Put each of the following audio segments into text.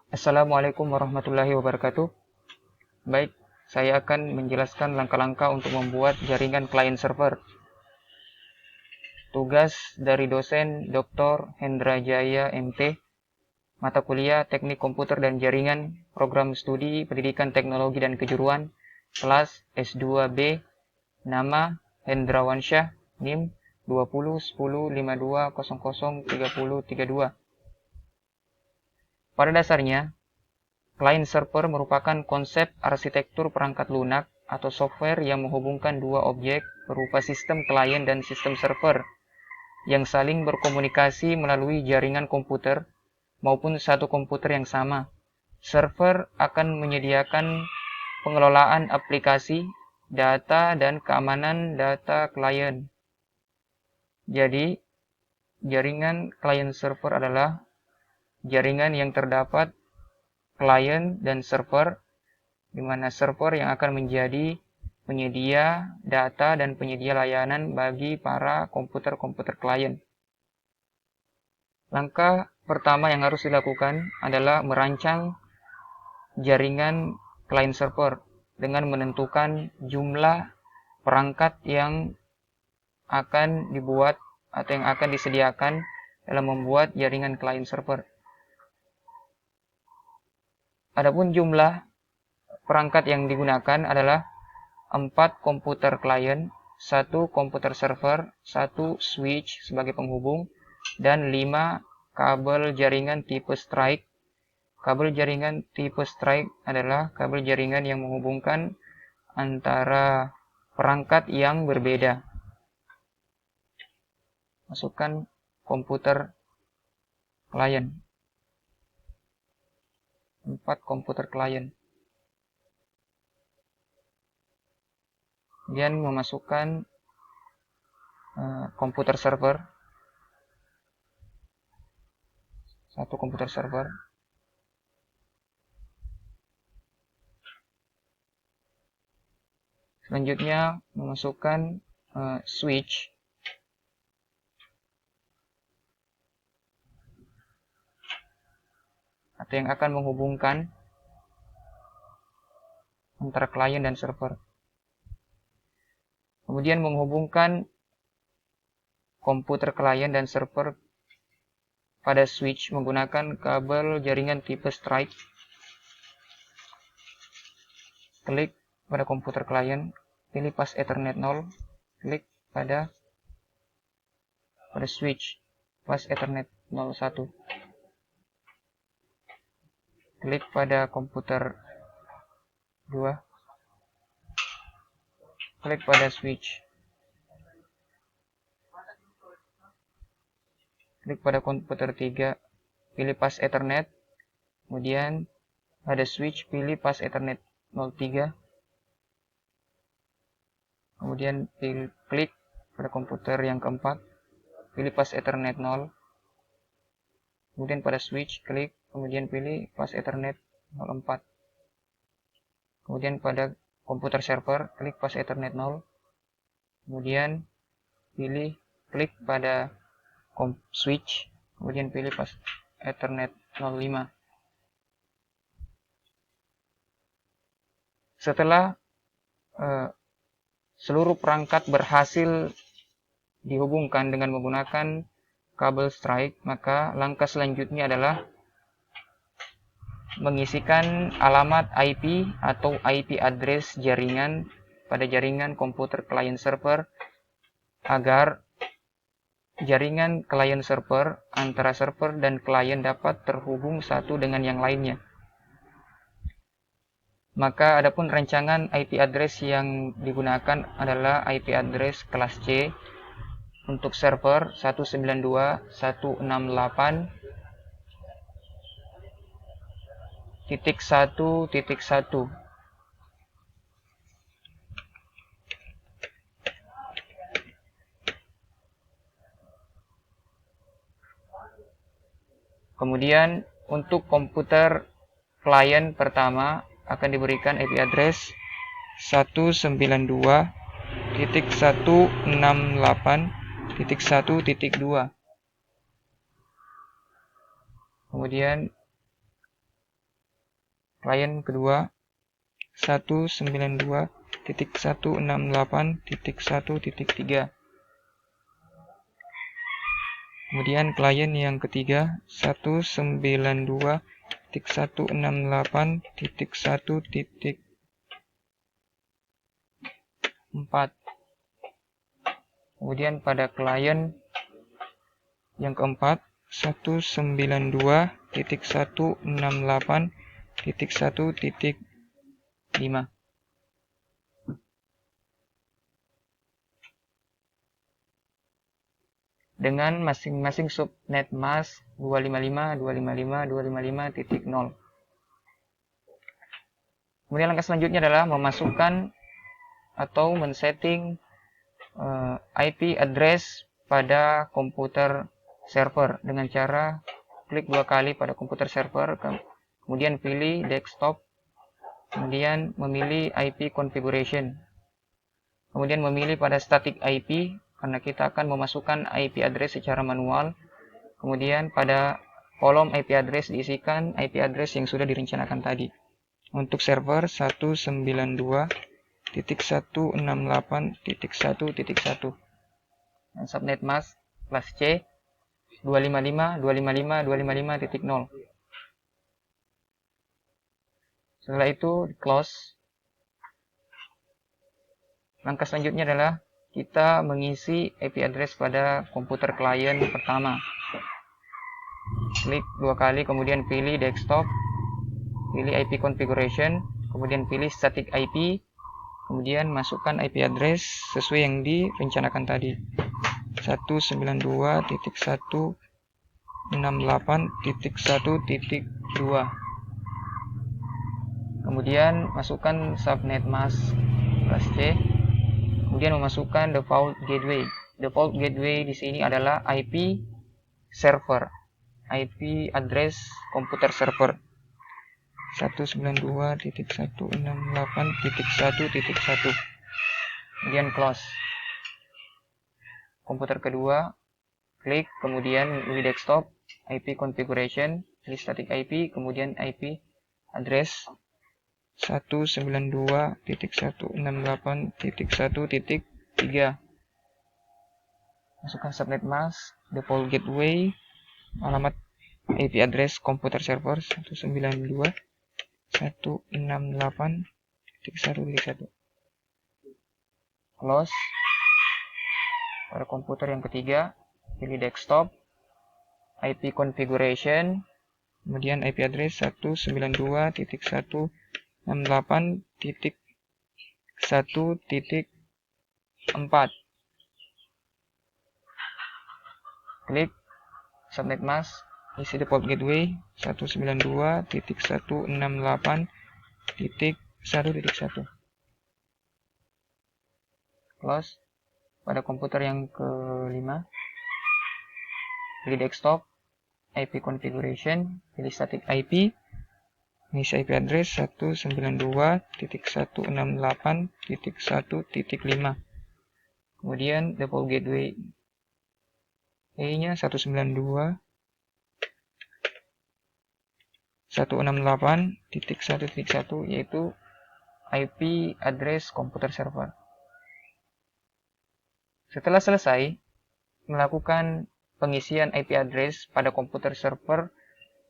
Assalamualaikum warahmatullahi wabarakatuh. Baik, saya akan menjelaskan langkah-langkah untuk membuat jaringan klien server. Tugas dari dosen Dr. Hendra Jaya MT, mata kuliah Teknik Komputer dan Jaringan, Program Studi Pendidikan Teknologi dan Kejuruan, kelas S2B, nama Hendrawansyah, NIM 201052003032. Pada dasarnya, klien server merupakan konsep arsitektur perangkat lunak atau software yang menghubungkan dua objek berupa sistem klien dan sistem server yang saling berkomunikasi melalui jaringan komputer maupun satu komputer yang sama. Server akan menyediakan pengelolaan aplikasi, data, dan keamanan data klien. Jadi, jaringan klien server adalah jaringan yang terdapat klien dan server, di mana server yang akan menjadi penyedia data dan penyedia layanan bagi para komputer-komputer klien. Langkah pertama yang harus dilakukan adalah merancang jaringan klien server dengan menentukan jumlah perangkat yang akan dibuat atau yang akan disediakan dalam membuat jaringan klien server. Adapun jumlah perangkat yang digunakan adalah 4 komputer klien, 1 komputer server, 1 switch sebagai penghubung, dan 5 kabel jaringan tipe strike. Kabel jaringan tipe strike adalah kabel jaringan yang menghubungkan antara perangkat yang berbeda. Masukkan komputer klien. 4 komputer klien. Kemudian memasukkan komputer server. 1 komputer server. Selanjutnya memasukkan switch. Atau yang akan menghubungkan antara klien dan server. Kemudian menghubungkan komputer klien dan server pada switch menggunakan kabel jaringan tipe strike. Klik pada komputer klien, pilih pas Ethernet 0, klik pada switch pas Ethernet 01. Klik pada komputer 2, klik pada switch, klik pada komputer 3, pilih pas Ethernet, kemudian pada switch pilih pas Ethernet 03, kemudian klik pada komputer yang keempat, pilih pas Ethernet 0, kemudian pada switch klik, kemudian pilih pas Ethernet 04, kemudian pada komputer server klik pas Ethernet 0, kemudian klik pada switch, kemudian pilih pas Ethernet 05. Setelah seluruh perangkat berhasil dihubungkan dengan menggunakan kabel strike, maka langkah selanjutnya adalah mengisikan alamat IP atau IP address jaringan pada jaringan komputer klien server agar jaringan klien server antara server dan klien dapat terhubung satu dengan yang lainnya. Maka adapun rancangan IP address yang digunakan adalah IP address kelas C untuk server 192.168.1.1. Kemudian untuk komputer klien pertama akan diberikan IP address 192.168.1.2. Kemudian klien kedua 192.168.1.3. Kemudian klien yang ketiga 192.168.1.4. Kemudian pada klien yang keempat 192.168.1.5. Dengan masing-masing subnet mask 255, 255, 255.0. Kemudian langkah selanjutnya adalah memasukkan atau men-setting IP address pada komputer server dengan cara klik 2 kali pada komputer server, kemudian pilih desktop, kemudian memilih IP configuration, kemudian memilih pada static IP karena kita akan memasukkan IP address secara manual. Kemudian pada kolom IP address diisikan IP address yang sudah direncanakan tadi. Untuk server 192.168.1.1 dan subnet mask kelas C 255, 255, 255.0. Setelah itu close. Langkah selanjutnya adalah kita mengisi IP address pada komputer klien pertama. Klik 2 kali, kemudian pilih desktop, pilih IP configuration, kemudian pilih static IP, kemudian masukkan IP address sesuai yang direncanakan tadi. 192.168.1.2. Kemudian masukkan subnet mask kelas C. Kemudian memasukkan default gateway. Default gateway di sini adalah IP server, IP address komputer server 192.168.1.1. Kemudian close. Komputer kedua, klik, kemudian pilih desktop, IP configuration, pilih static IP, kemudian IP address 192.168.1.3. Masukkan subnet mask, default gateway, alamat IP address komputer server 192.168.1.1. Close. Pada komputer yang ketiga, pilih desktop, IP configuration, kemudian IP address 192.168.1.4. Klik subnet mask, isi default gateway 192.168.1.1. Close. Pada komputer yang kelima, pilih desktop, IP configuration, pilih static IP, isi IP address 192.168.1.5. Kemudian default gateway nya 192.168.1.1, yaitu IP address komputer server. Setelah selesai melakukan pengisian IP address pada komputer server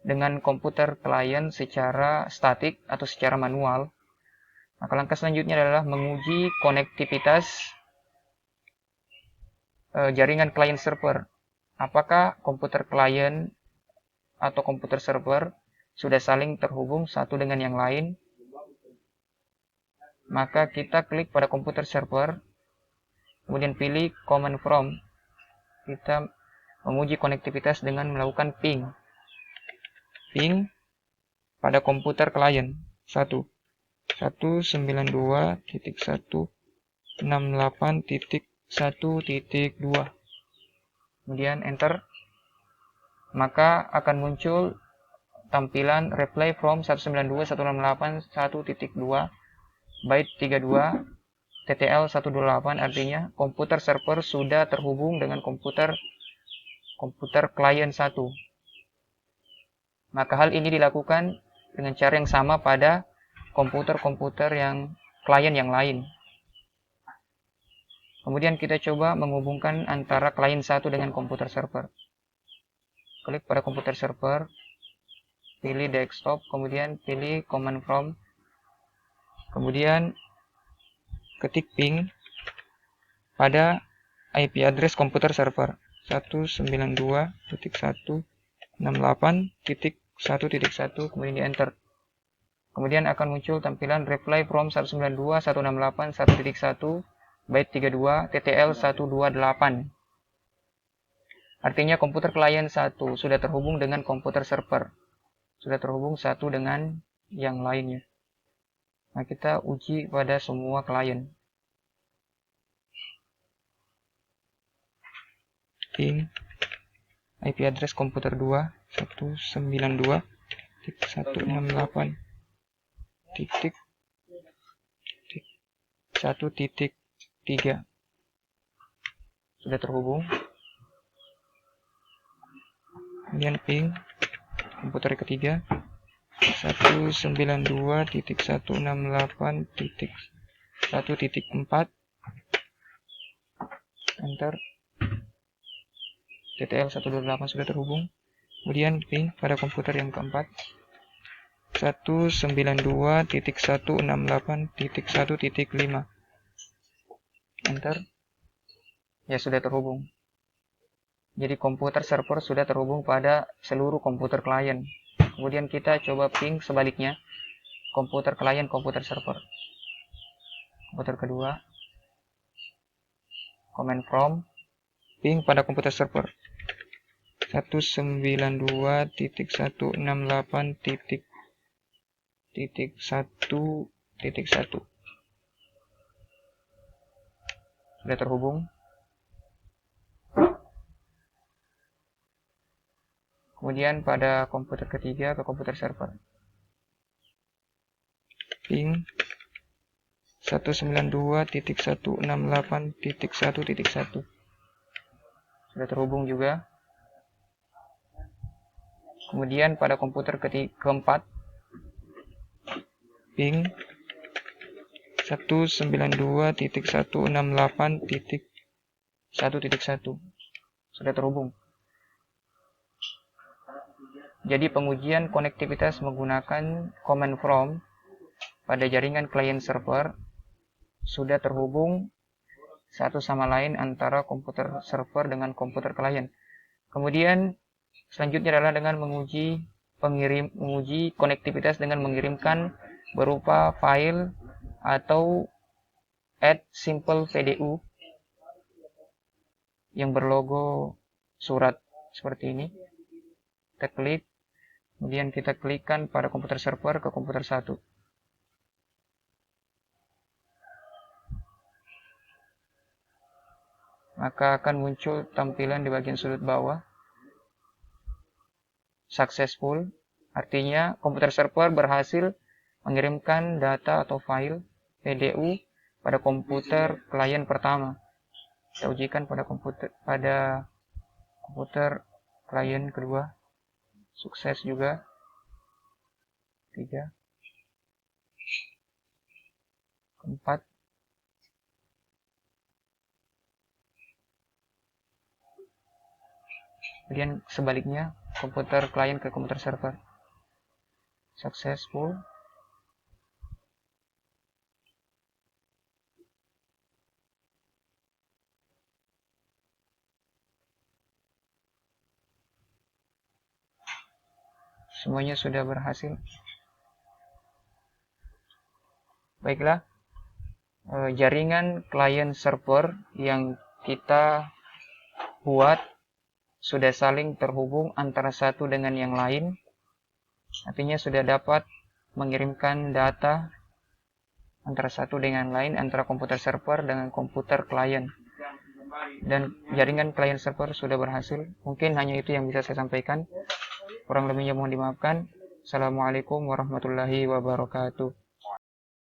dengan komputer klien secara statik atau secara manual, maka langkah selanjutnya adalah menguji konektivitas jaringan klien server. Apakah komputer klien atau komputer server sudah saling terhubung satu dengan yang lain? Maka kita klik pada komputer server, kemudian pilih command from. Kita menguji konektivitas dengan melakukan ping. Ping pada komputer klien 192.168.1.2. Kemudian enter. Maka akan muncul tampilan reply from 192.168.1.2 byte 32 TTL 128, artinya komputer server sudah terhubung dengan komputer klien 1. Maka hal ini dilakukan dengan cara yang sama pada komputer-komputer yang klien yang lain. Kemudian kita coba menghubungkan antara klien satu dengan komputer server. Klik pada komputer server, pilih desktop, kemudian pilih command prompt, kemudian ketik ping pada IP address komputer server 192.168.1.1, kemudian di enter. Kemudian akan muncul tampilan reply from 192.168.1.1 byte 32 TTL 128. Artinya komputer klien 1 sudah terhubung dengan komputer server. Sudah terhubung satu dengan yang lainnya. Nah, kita uji pada semua klien. Ping IP address komputer 2 192.168.1.3 sudah terhubung. Kemudian ping komputer ketiga 192.168.1.4 enter. TTL 128 sudah terhubung. Kemudian ping pada komputer yang keempat 192.168.1.5 enter. Ya, sudah terhubung. Jadi komputer server sudah terhubung pada seluruh komputer klien. Kemudian kita coba ping sebaliknya, komputer klien, komputer server. Komputer kedua, command prompt, ping pada komputer server 192.168.1.1 sudah terhubung. Kemudian pada komputer ketiga ke komputer server, ping 192.168.1.1 sudah terhubung juga. Kemudian pada komputer keempat, ping 192.168.1.1 sudah terhubung. Jadi pengujian konektivitas menggunakan command prompt pada jaringan klien server sudah terhubung satu sama lain antara komputer server dengan komputer klien. Kemudian selanjutnya adalah dengan menguji konektivitas dengan mengirimkan berupa file atau add simple PDU yang berlogo surat seperti ini. Kita klik, kemudian kita klikkan pada komputer server ke komputer 1. Maka akan muncul tampilan di bagian sudut bawah successful, artinya komputer server berhasil mengirimkan data atau file PDU pada komputer klien pertama. Kita ujikan pada komputer klien kedua, sukses juga. 3, 4. Kemudian sebaliknya, komputer klien ke komputer server. Successful. Semuanya sudah berhasil. Baiklah, jaringan klien server yang kita buat sudah saling terhubung antara satu dengan yang lain. Artinya sudah dapat mengirimkan data antara satu dengan lain, antara komputer server dengan komputer klien. Dan jaringan klien server sudah berhasil. Mungkin hanya itu yang bisa saya sampaikan. Kurang lebihnya mohon dimaafkan. Assalamualaikum warahmatullahi wabarakatuh.